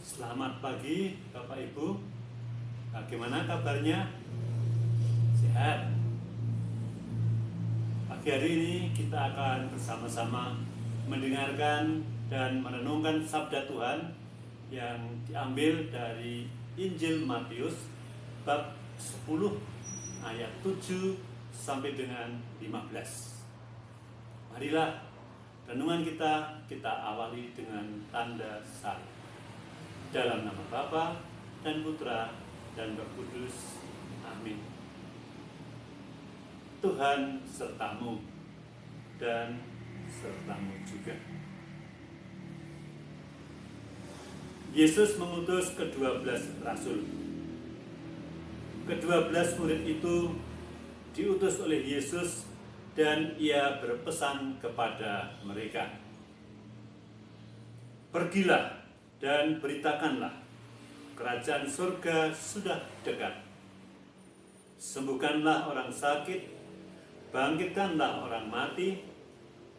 Selamat pagi Bapak Ibu. Bagaimana kabarnya? Sehat? Pagi hari ini kita akan bersama-sama mendengarkan dan merenungkan sabda Tuhan yang diambil dari Injil Matius bab 10 ayat 7 sampai dengan 15. Marilah renungan kita awali dengan tanda salib. Dalam nama Bapa dan Putra dan Roh Kudus. Amin. Tuhan sertamu dan sertamu juga. Yesus mengutus ke-12 rasul. Ke-12 murid itu diutus oleh Yesus dan ia berpesan kepada mereka. Pergilah dan beritakanlah, kerajaan surga sudah dekat. Sembuhkanlah orang sakit, bangkitkanlah orang mati,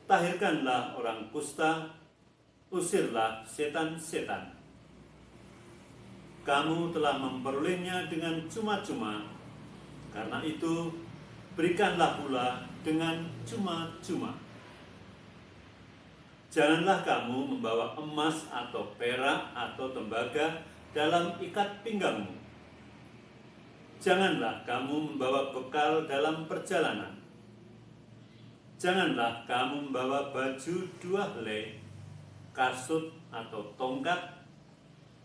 tahirkanlah orang kusta, usirlah setan-setan. Kamu telah memperolehnya dengan cuma-cuma, karena itu berikanlah pula dengan cuma-cuma. Janganlah kamu membawa emas atau perak atau tembaga dalam ikat pinggangmu. Janganlah kamu membawa bekal dalam perjalanan. Janganlah kamu membawa baju 2 helai, kasut atau tongkat,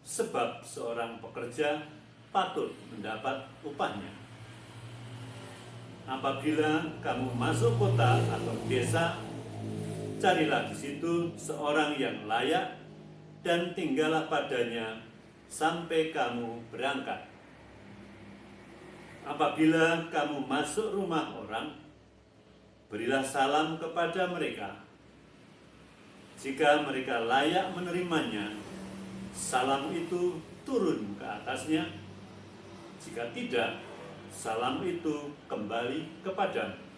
sebab seorang pekerja patut mendapat upahnya. Apabila kamu masuk kota atau desa, carilah di situ seorang yang layak dan tinggallah padanya sampai kamu berangkat. Apabila kamu masuk rumah orang, berilah salam kepada mereka. Jika mereka layak menerimanya, salam itu turun ke atasnya. Jika tidak, salam itu kembali kepadamu.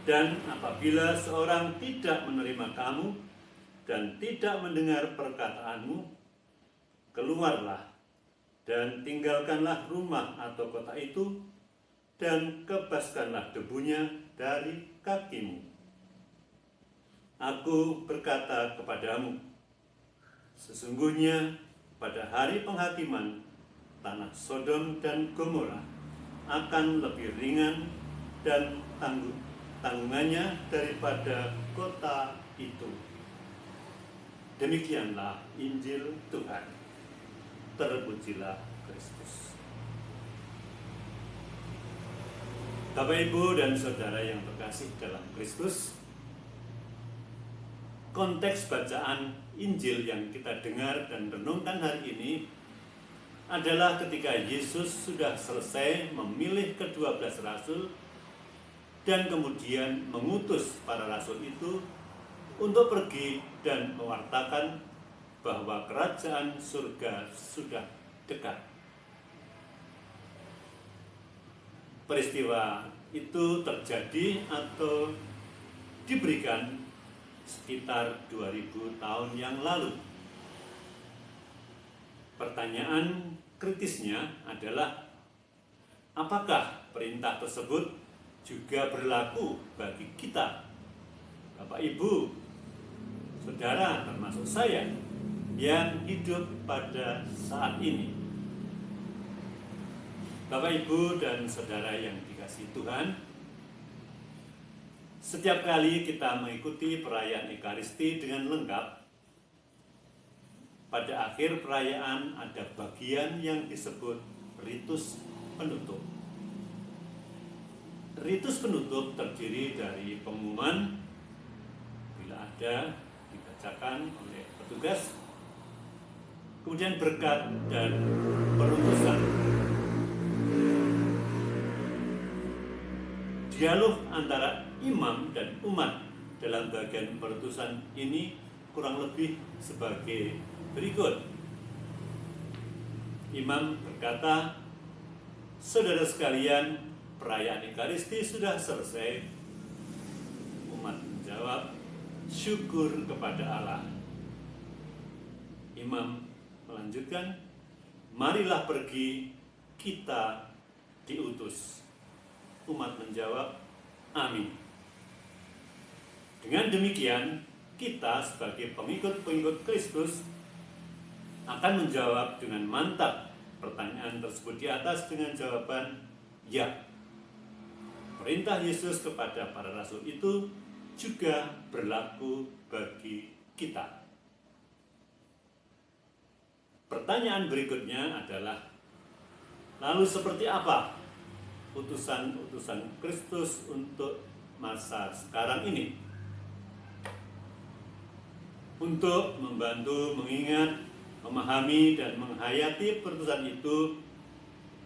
Dan apabila seorang tidak menerima kamu dan tidak mendengar perkataanmu, keluarlah dan tinggalkanlah rumah atau kota itu dan kebaskanlah debunya dari kakimu. Aku berkata kepadamu, sesungguhnya pada hari penghakiman tanah Sodom dan Gomora akan lebih ringan dan tanggungannya daripada kota itu. Demikianlah Injil Tuhan. Terpujilah Kristus. Bapak, Ibu, dan Saudara yang terkasih dalam Kristus, konteks bacaan Injil yang kita dengar dan renungkan hari ini adalah ketika Yesus sudah selesai memilih ke-12 rasul dan kemudian mengutus para rasul itu untuk pergi dan mewartakan bahwa kerajaan surga sudah dekat. Peristiwa itu terjadi atau diberikan sekitar 2000 tahun yang lalu. Pertanyaan kritisnya adalah, apakah perintah tersebut juga berlaku bagi kita, Bapak, Ibu, Saudara, termasuk saya yang hidup pada saat ini? Bapak, Ibu, dan Saudara yang dikasihi Tuhan, setiap kali kita mengikuti perayaan Ekaristi dengan lengkap, pada akhir perayaan ada bagian yang disebut ritus penutup. Ritus penutup terdiri dari pengumuman, bila ada, dibacakan oleh petugas, kemudian berkat dan perutusan. Dialog antara imam dan umat dalam bagian perutusan ini kurang lebih sebagai berikut. Imam berkata, saudara sekalian, perayaan Ekaristi sudah selesai. Umat menjawab, syukur kepada Allah. Imam melanjutkan, marilah pergi, kita diutus. Umat menjawab, amin. Dengan demikian, kita sebagai pengikut-pengikut Kristus akan menjawab dengan mantap pertanyaan tersebut di atas dengan jawaban ya. Perintah Yesus kepada para rasul itu juga berlaku bagi kita. Pertanyaan berikutnya adalah, lalu seperti apa utusan-utusan Kristus untuk masa sekarang ini? Untuk membantu mengingat, memahami, dan menghayati perutusan itu,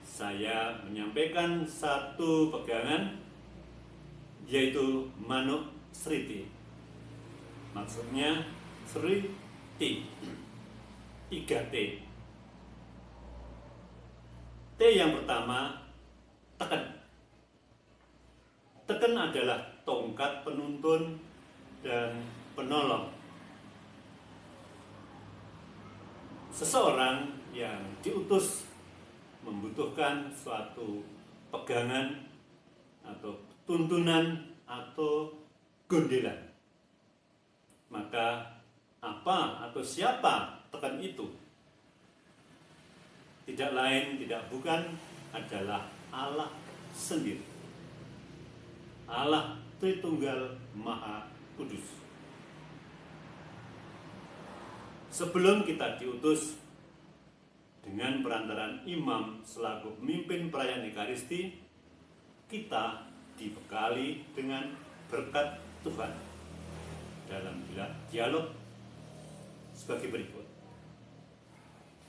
saya menyampaikan satu pegangan, yaitu Manuk Sriti. Maksudnya Sriti, 3T. T yang pertama, teken. Teken adalah tongkat penuntun dan penolong. Seseorang yang diutus membutuhkan suatu pegangan atau tuntunan atau gondelan. Maka apa atau siapa tekan itu? Tidak lain, tidak bukan adalah Allah sendiri. Allah Tritunggal Maha Kudus. Sebelum kita diutus dengan perantaraan imam selaku pemimpin perayaan Ekaristi, kita dibekali dengan berkat Tuhan dalam dialog sebagai berikut.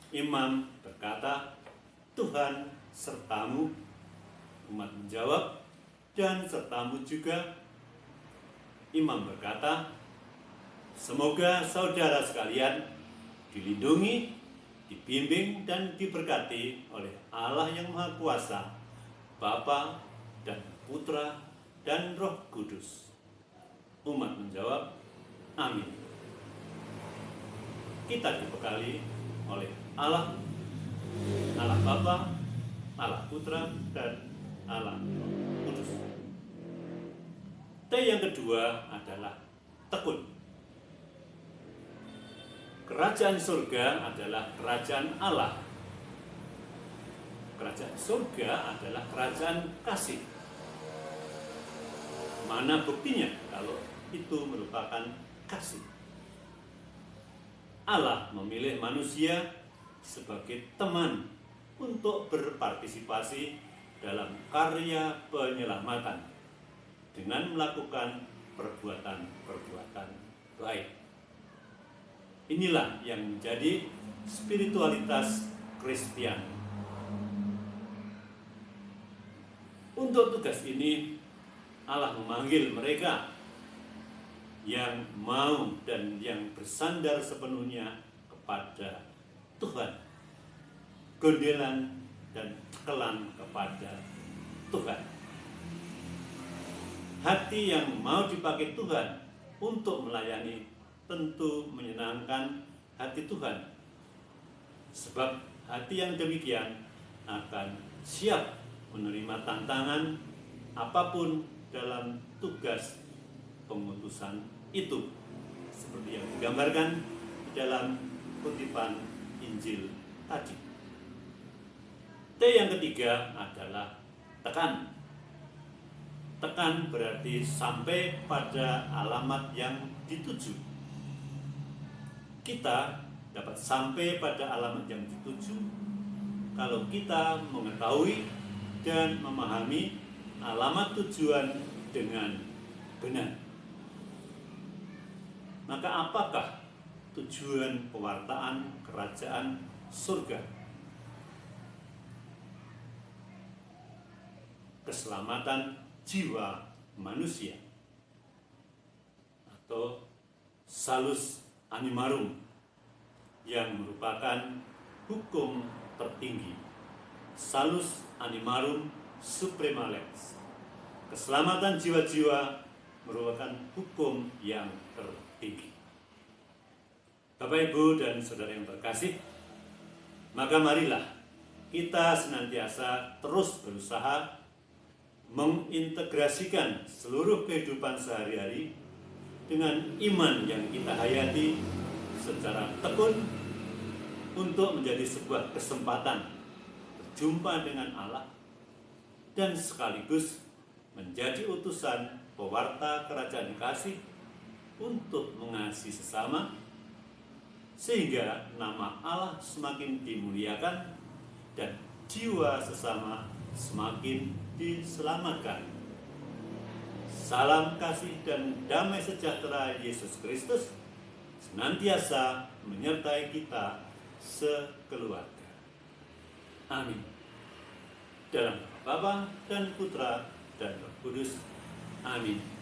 Imam berkata, Tuhan sertamu. Umat menjawab, dan sertamu juga. Imam berkata, semoga saudara sekalian dilindungi, dibimbing, dan diberkati oleh Allah yang Maha Kuasa, Bapa dan Putra dan Roh Kudus. Umat menjawab, amin. Kita dibekali oleh Allah Bapa, Allah Putra, dan Allah Roh Kudus. T yang kedua adalah tekun. Kerajaan surga adalah kerajaan Allah. Kerajaan surga adalah kerajaan kasih. Mana buktinya kalau itu merupakan kasih? Allah memilih manusia sebagai teman untuk berpartisipasi dalam karya penyelamatan dengan melakukan perbuatan-perbuatan baik. Inilah yang menjadi spiritualitas Kristiani. Untuk tugas ini, Allah memanggil mereka yang mau dan yang bersandar sepenuhnya kepada Tuhan, gondelan dan cekelan kepada Tuhan. Hati yang mau dipakai Tuhan untuk melayani tentu menyenangkan hati Tuhan, sebab hati yang demikian akan siap menerima tantangan apapun dalam tugas pengutusan itu, seperti yang digambarkan dalam kutipan Injil tadi. T yang ketiga adalah tekan. Tekan berarti sampai pada alamat yang dituju. Kita dapat sampai pada alamat yang dituju kalau kita mengetahui dan memahami alamat tujuan dengan benar. Maka apakah tujuan pewartaan kerajaan surga? Keselamatan jiwa manusia, atau salus animarum, yang merupakan hukum tertinggi. Salus animarum suprema lex. Keselamatan jiwa-jiwa merupakan hukum yang tertinggi. Bapak, Ibu, dan saudara yang terkasih, maka marilah kita senantiasa terus berusaha mengintegrasikan seluruh kehidupan sehari-hari dengan iman yang kita hayati secara tekun untuk menjadi sebuah kesempatan berjumpa dengan Allah dan sekaligus menjadi utusan pewarta kerajaan kasih untuk mengasihi sesama, sehingga nama Allah semakin dimuliakan dan jiwa sesama semakin diselamatkan. Salam kasih dan damai sejahtera Yesus Kristus senantiasa menyertai kita sekeluarga. Amin. Dalam nama Bapa dan Putra dan Roh Kudus. Amin.